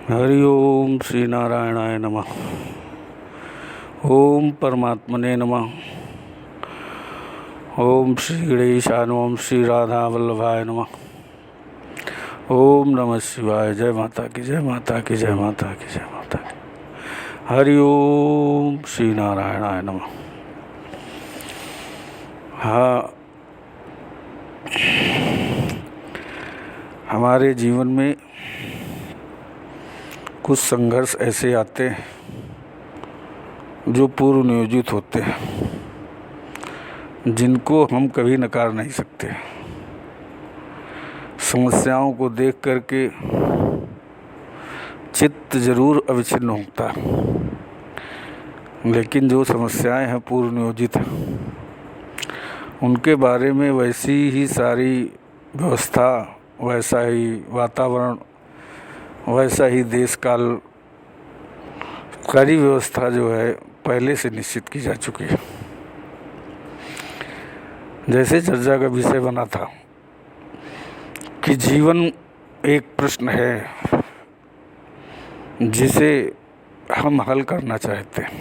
हरि ओम श्री नारायणाय नमः। ओम परमात्मने नमः। ओम श्री गणेशाय ओम श्री राधा वल्लभाय नमः। ओम नमः शिवाय। जय माता की, जय माता की, जय माता की, जय माता की। हरि ओम श्री नारायणाय नमः। हाँ, हमारे जीवन में कुछ संघर्ष ऐसे आते हैं जो पूर्व नियोजित होते हैं, जिनको हम कभी नकार नहीं सकते। समस्याओं को देख करके चित्त जरूर अविच्छिन्न होता, लेकिन जो समस्याएं हैं पूर्व नियोजित हैं, उनके बारे में वैसी ही सारी व्यवस्था, वैसा ही वातावरण, वैसा ही देश काल, सारी व्यवस्था जो है पहले से निश्चित की जा चुकी है। जैसे चर्चा का विषय बना था कि जीवन एक प्रश्न है जिसे हम हल करना चाहते हैं।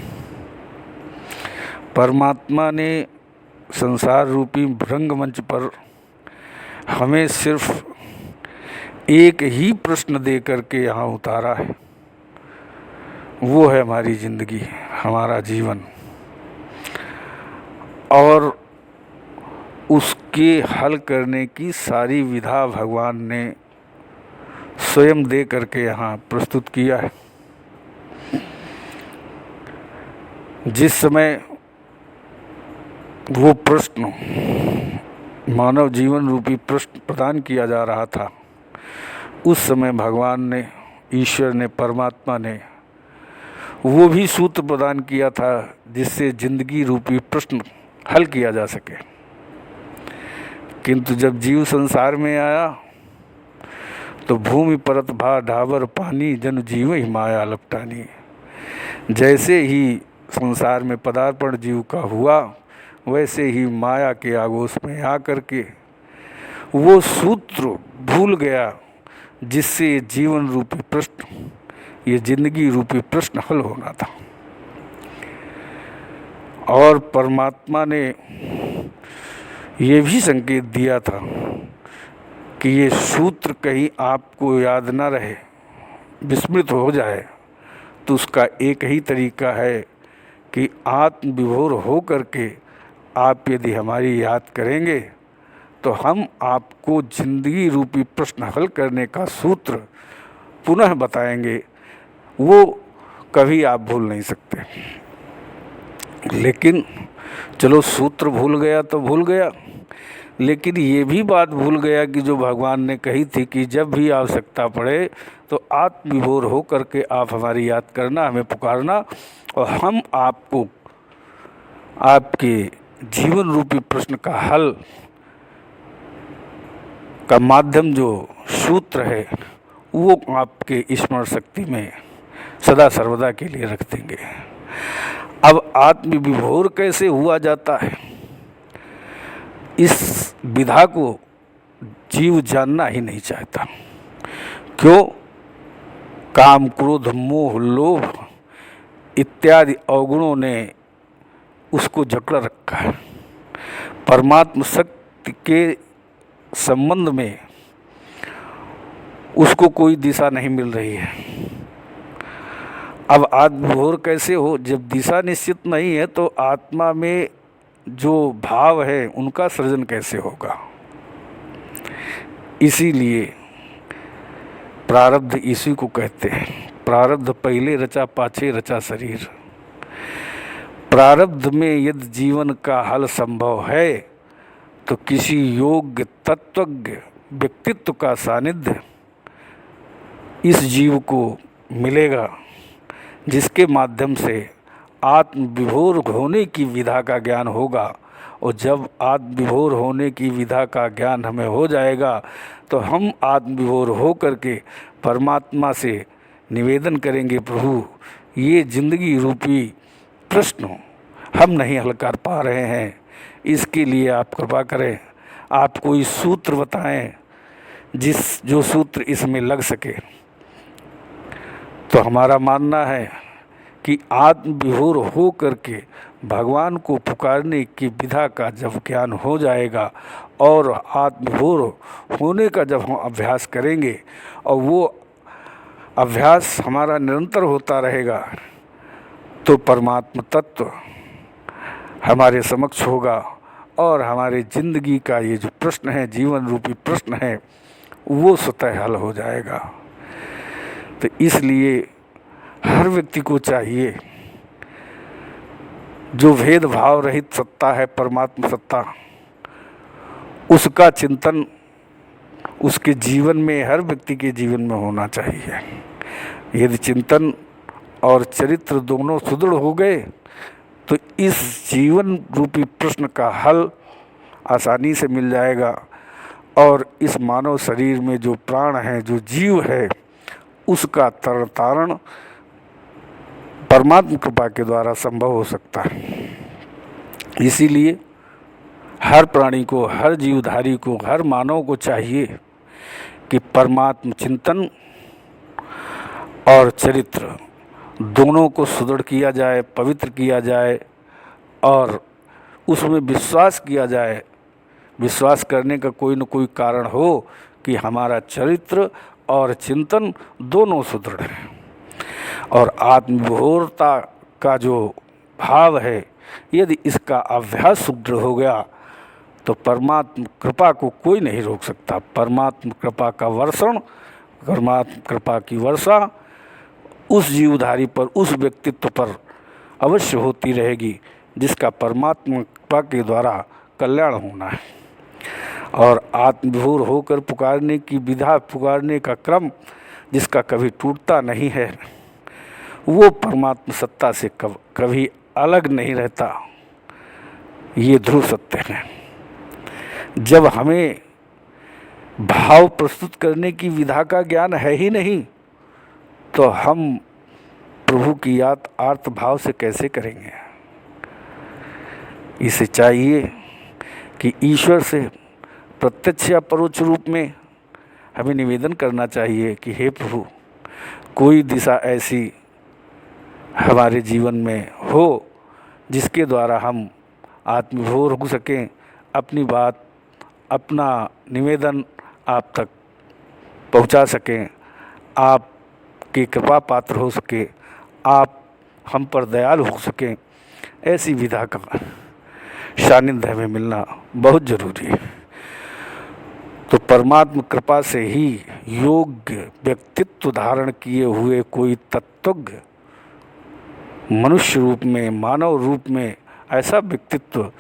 परमात्मा ने संसार रूपी रंगमंच पर हमें सिर्फ एक ही प्रश्न दे करके यहाँ उतारा है। वो है हमारी जिंदगी, हमारा जीवन, और उसके हल करने की सारी विधा भगवान ने स्वयं दे करके यहाँ प्रस्तुत किया है। जिस समय वो प्रश्न, मानव जीवन रूपी प्रश्न प्रदान किया जा रहा था, उस समय भगवान ने, ईश्वर ने, परमात्मा ने वो भी सूत्र प्रदान किया था जिससे जिंदगी रूपी प्रश्न हल किया जा सके। किंतु जब जीव संसार में आया तो भूमि परत भा ढाबर पानी, जन जीव ही माया लपटानी। जैसे ही संसार में पदार्पण जीव का हुआ, वैसे ही माया के आगोश में आकर के वो सूत्र भूल गया जिससे ये जीवन रूपी प्रश्न, ये जिंदगी रूपी प्रश्न हल होना था। और परमात्मा ने ये भी संकेत दिया था कि ये सूत्र कहीं आपको याद ना रहे, विस्मृत हो जाए, तो उसका एक ही तरीका है कि आत्मविभोर हो करके आप यदि हमारी याद करेंगे तो हम आपको जिंदगी रूपी प्रश्न हल करने का सूत्र पुनः बताएंगे। वो कभी आप भूल नहीं सकते। लेकिन चलो, सूत्र भूल गया तो भूल गया, लेकिन ये भी बात भूल गया कि जो भगवान ने कही थी कि जब भी आवश्यकता पड़े तो आत्मविभोर हो करके आप हमारी याद करना, हमें पुकारना, और हम आपको आपके जीवन रूपी प्रश्न का हल का माध्यम, जो सूत्र है, वो आपके स्मरण शक्ति में सदा सर्वदा के लिए रख देंगे। अब आत्मविभोर कैसे हुआ जाता है, इस विधा को जीव जानना ही नहीं चाहता। क्यों? काम, क्रोध, मोह, लोभ इत्यादि अवगुणों ने उसको जकड़ा रखा है। परमात्म शक्ति के संबंध में उसको कोई दिशा नहीं मिल रही है। अब आत्मविभोर कैसे हो? जब दिशा निश्चित नहीं है तो आत्मा में जो भाव है उनका सृजन कैसे होगा? इसीलिए प्रारब्ध इसी को कहते हैं। प्रारब्ध पहले रचा, पाछे रचा शरीर। प्रारब्ध में यदि जीवन का हल संभव है तो किसी योग्य तत्वज्ञ व्यक्तित्व का सानिध्य इस जीव को मिलेगा, जिसके माध्यम से आत्मविभोर होने की विधा का ज्ञान होगा। और जब आत्मविभोर होने की विधा का ज्ञान हमें हो जाएगा तो हम आत्मविभोर हो करके परमात्मा से निवेदन करेंगे, प्रभु ये जिंदगी रूपी प्रश्न हम नहीं हल कर पा रहे हैं, इसके लिए आप कृपा करें, आप कोई सूत्र बताएं जो सूत्र इसमें लग सके। तो हमारा मानना है कि आत्मविभोर हो करके भगवान को पुकारने की विधा का जब ज्ञान हो जाएगा और आत्मविभोर होने का जब हम अभ्यास करेंगे और वो अभ्यास हमारा निरंतर होता रहेगा तो परमात्म तत्व हमारे समक्ष होगा और हमारे ज़िंदगी का ये जो प्रश्न है, जीवन रूपी प्रश्न है, वो स्वतः हल हो जाएगा। तो इसलिए हर व्यक्ति को चाहिए, जो भेदभाव रहित सत्ता है परमात्म सत्ता, उसका चिंतन उसके जीवन में, हर व्यक्ति के जीवन में होना चाहिए। यदि चिंतन और चरित्र दोनों सुदृढ़ हो गए तो इस जीवन रूपी प्रश्न का हल आसानी से मिल जाएगा और इस मानव शरीर में जो प्राण है, जो जीव है, उसका तरण तारण परमात्म कृपा के द्वारा संभव हो सकता है। इसीलिए हर प्राणी को, हर जीवधारी को, हर मानव को चाहिए कि परमात्म चिंतन और चरित्र दोनों को सुदृढ़ किया जाए, पवित्र किया जाए और उसमें विश्वास किया जाए। विश्वास करने का कोई न कोई कारण हो कि हमारा चरित्र और चिंतन दोनों सुदृढ़ हैं। और आत्मविभोरता का जो भाव है, यदि इसका अभ्यास सुदृढ़ हो गया तो परमात्म कृपा को कोई नहीं रोक सकता। परमात्म कृपा का वर्षण, परमात्म कृपा की वर्षा उस जीवधारी पर, उस व्यक्तित्व पर अवश्य होती रहेगी जिसका परमात्मा कृपा के द्वारा कल्याण होना है। और आत्मविभोर होकर पुकारने की विधा, पुकारने का क्रम जिसका कभी टूटता नहीं है, वो परमात्मा सत्ता से कभी अलग नहीं रहता। ये ध्रुव सत्य है। जब हमें भाव प्रस्तुत करने की विधा का ज्ञान है ही नहीं तो हम प्रभु की याद आर्त भाव से कैसे करेंगे। इसे चाहिए कि ईश्वर से प्रत्यक्ष या परोक्ष रूप में हमें निवेदन करना चाहिए कि हे प्रभु, कोई दिशा ऐसी हमारे जीवन में हो जिसके द्वारा हम आत्मविभोर हो सकें, अपनी बात, अपना निवेदन आप तक पहुंचा सकें, आप की कृपा पात्र हो सके, आप हम पर दयालु हो सकें। ऐसी विधा का सानिध्य में मिलना बहुत जरूरी है। तो परमात्म कृपा से ही योग्य व्यक्तित्व धारण किए हुए कोई तत्वज्ञ मनुष्य रूप में, मानव रूप में ऐसा व्यक्तित्व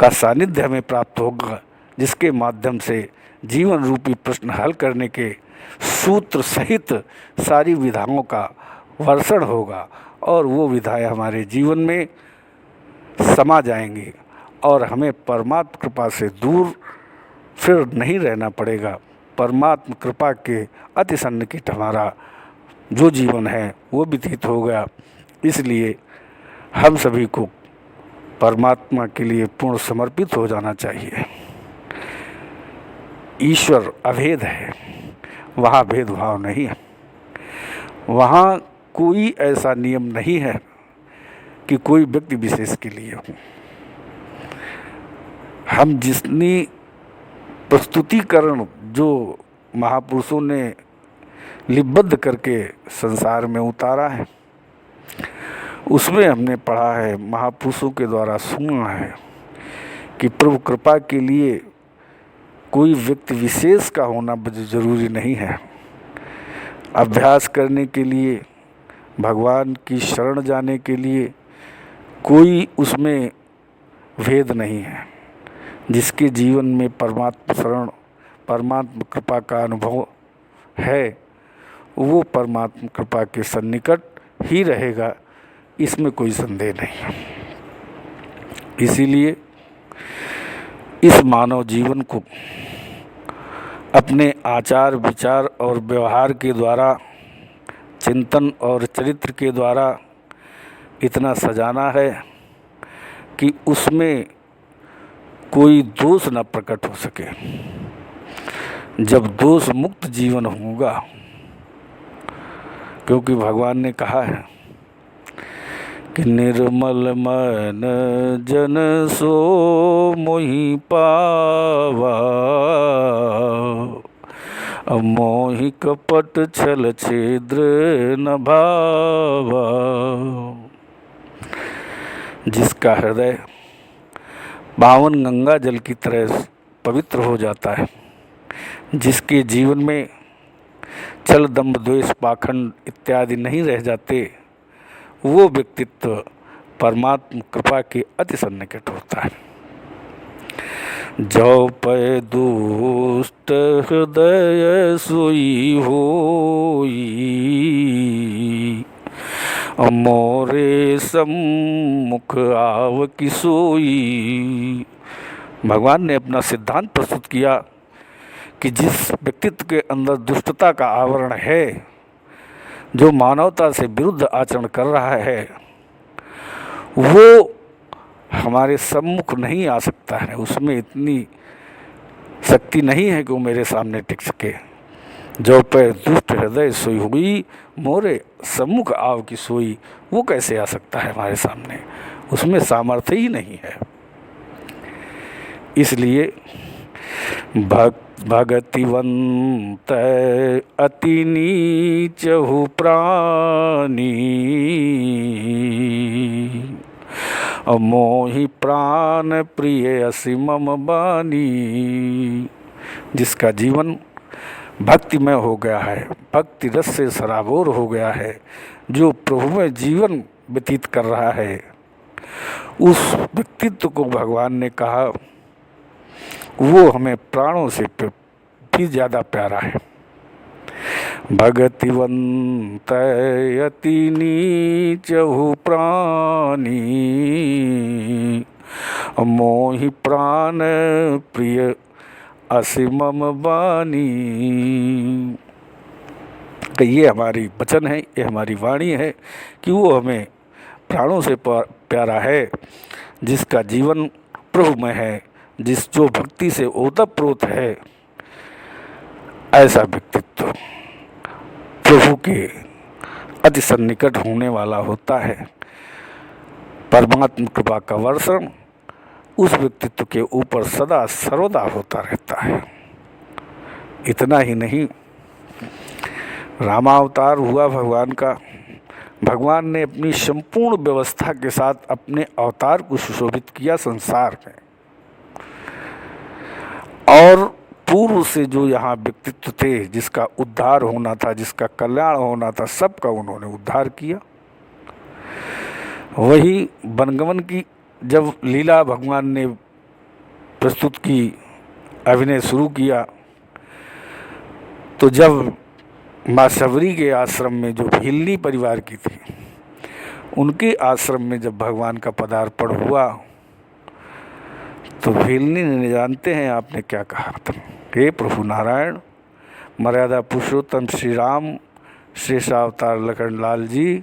का सानिध्य हमें प्राप्त होगा जिसके माध्यम से जीवन रूपी प्रश्न हल करने के सूत्र सहित सारी विधाओं का वर्षण होगा और वो विधाएं हमारे जीवन में समा जाएंगी और हमें परमात्म कृपा से दूर फिर नहीं रहना पड़ेगा। परमात्म कृपा के अति सन्निकट हमारा जो जीवन है वो व्यतीत हो गया। इसलिए हम सभी को परमात्मा के लिए पूर्ण समर्पित हो जाना चाहिए। ईश्वर अभेद है, वहाँ भेदभाव नहीं है, वहाँ कोई ऐसा नियम नहीं है कि कोई व्यक्ति विशेष के लिए हो। हम जितनी प्रस्तुतिकरण जो महापुरुषों ने लिपिबद्ध करके संसार में उतारा है, उसमें हमने पढ़ा है, महापुरुषों के द्वारा सुना है कि प्रभु कृपा के लिए कोई व्यक्ति विशेष का होना जरूरी नहीं है। अभ्यास करने के लिए, भगवान की शरण जाने के लिए कोई उसमें भेद नहीं है। जिसके जीवन में परमात्मा शरण, परमात्मा कृपा का अनुभव है, वो परमात्मा कृपा के सन्निकट ही रहेगा, इसमें कोई संदेह नहीं। इसीलिए इस मानव जीवन को अपने आचार विचार और व्यवहार के द्वारा, चिंतन और चरित्र के द्वारा इतना सजाना है कि उसमें कोई दोष न प्रकट हो सके। जब दोष मुक्त जीवन होगा क्योंकि भगवान ने कहा है कि निर्मल मन जन सो मोहि पावा, मोहि कपट छल छिद्र न भावा। जिसका हृदय पावन गंगा जल की तरह पवित्र हो जाता है, जिसके जीवन में छल दंभ द्वेष पाखंड इत्यादि नहीं रह जाते, वो व्यक्तित्व परमात्मा कृपा के अति सन्निकट होता है। जो पै दुष्ट हृदय सोई होई, मोरे सम्मुख आव की सोई। भगवान ने अपना सिद्धांत प्रस्तुत किया कि जिस व्यक्तित्व के अंदर दुष्टता का आवरण है, जो मानवता से विरुद्ध आचरण कर रहा है, वो हमारे सम्मुख नहीं आ सकता है। उसमें इतनी शक्ति नहीं है कि वो मेरे सामने टिक सके। जो पे दुष्ट हृदय सोई हुई, मोरे सम्मुख आव की सोई, वो कैसे आ सकता है हमारे सामने? उसमें सामर्थ्य ही नहीं है। इसलिए भगतिवंत अति नीचहु प्राणी, मोहि प्राण प्रिय असि मम बानी। जिसका जीवन भक्ति में हो गया है, भक्ति रस से सराबोर हो गया है, जो प्रभु में जीवन व्यतीत कर रहा है, उस व्यक्तित्व को भगवान ने कहा वो हमें प्राणों से भी ज़्यादा प्यारा है। भगतिवंत अति नीचहु प्राणी, मोहि प्राण प्रिय असि मम बानी। ये हमारी वचन है, ये हमारी वाणी है कि वो हमें प्राणों से प्यारा है। जिसका जीवन प्रभु में है, जो भक्ति से ओतप्रोत है, ऐसा व्यक्तित्व प्रभु के अति सन्निकट होने वाला होता है। परमात्मा कृपा का वर्षण उस व्यक्तित्व के ऊपर सदा सर्वदा होता रहता है। इतना ही नहीं, रामावतार हुआ भगवान का। भगवान ने अपनी संपूर्ण व्यवस्था के साथ अपने अवतार को सुशोभित किया संसार में, और पूर्व से जो यहाँ व्यक्तित्व थे, जिसका उद्धार होना था, जिसका कल्याण होना था, सबका उन्होंने उद्धार किया। वही वनगमन की जब लीला भगवान ने प्रस्तुत की, अभिनय शुरू किया, तो जब माँ शबरी के आश्रम में, जो भीलनी परिवार की थी, उनके आश्रम में जब भगवान का पदार्पण हुआ, तो भीलनी ने, जानते हैं आपने क्या कहा था? हे प्रभु नारायण, मर्यादा पुरुषोत्तम श्री राम, शेषावतार लखन लाल जी,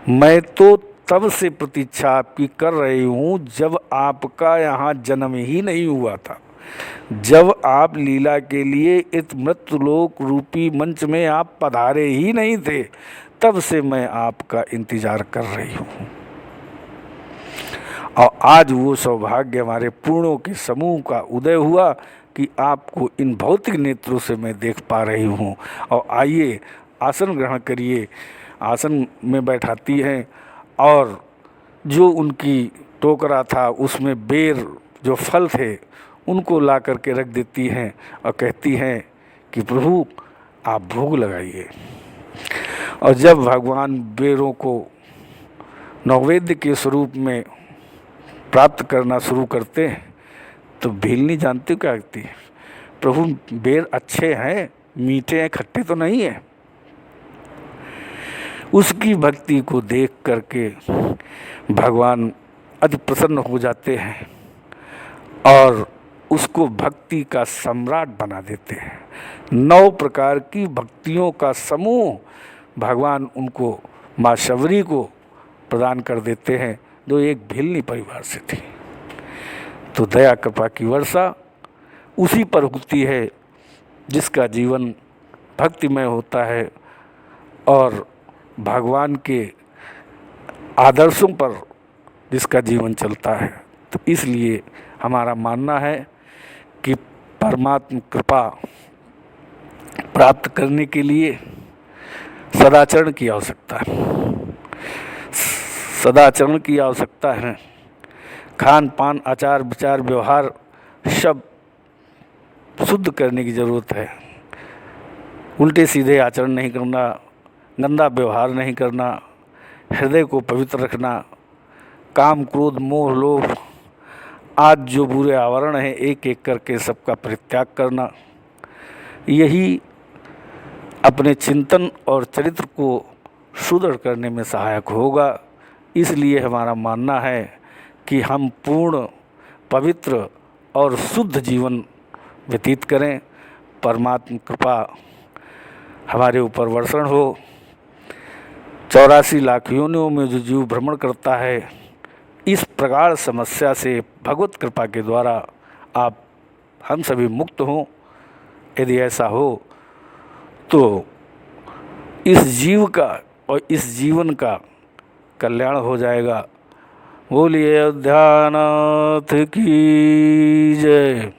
मैं तो तब से प्रतीक्षा आपकी कर रही हूँ जब आपका यहाँ जन्म ही नहीं हुआ था, जब आप लीला के लिए इस मृत्युलोक रूपी मंच में आप पधारे ही नहीं थे, तब से मैं आपका इंतजार कर रही हूँ। और आज वो सौभाग्य हमारे पूर्णों के समूह का उदय हुआ कि आपको इन भौतिक नेत्रों से मैं देख पा रही हूँ। और आइए, आसन ग्रहण करिए। आसन में बैठाती हैं और जो उनकी टोकरा था उसमें बेर, जो फल थे, उनको ला करके रख देती हैं और कहती हैं कि प्रभु आप भोग लगाइए। और जब भगवान बेरों को नैवेद्य के स्वरूप में प्राप्त करना शुरू करते हैं, तो भीलनी जानते हो क्या कहती है? प्रभु बेर अच्छे हैं, मीठे हैं, खट्टे तो नहीं है। उसकी भक्ति को देख करके भगवान अति प्रसन्न हो जाते हैं और उसको भक्ति का सम्राट बना देते हैं। 9 प्रकार की भक्तियों का समूह भगवान उनको, माँ शबरी को प्रदान कर देते हैं, जो एक भीलनी परिवार से थी। तो दया कृपा की वर्षा उसी पर होती है जिसका जीवन भक्तिमय होता है और भगवान के आदर्शों पर जिसका जीवन चलता है। तो इसलिए हमारा मानना है कि परमात्म कृपा प्राप्त करने के लिए सदाचरण की आवश्यकता है। सदाचरण की आवश्यकता है। खान पान आचार विचार व्यवहार सब शुद्ध करने की ज़रूरत है। उल्टे सीधे आचरण नहीं करना, गंदा व्यवहार नहीं करना, हृदय को पवित्र रखना, काम क्रोध मोह लोभ आज जो बुरे आवरण हैं एक एक करके सबका परित्याग करना, यही अपने चिंतन और चरित्र को सुदृढ़ करने में सहायक होगा। इसलिए हमारा मानना है कि हम पूर्ण पवित्र और शुद्ध जीवन व्यतीत करें। परमात्मा कृपा हमारे ऊपर वर्षण हो। 84 लाख योनियों में जो जीव भ्रमण करता है, इस प्रगाढ़ समस्या से भगवत कृपा के द्वारा आप हम सभी मुक्त हों। यदि ऐसा हो तो इस जीव का और इस जीवन का कल्याण हो जाएगा। बोलिए अयोध्यानाथ की जय।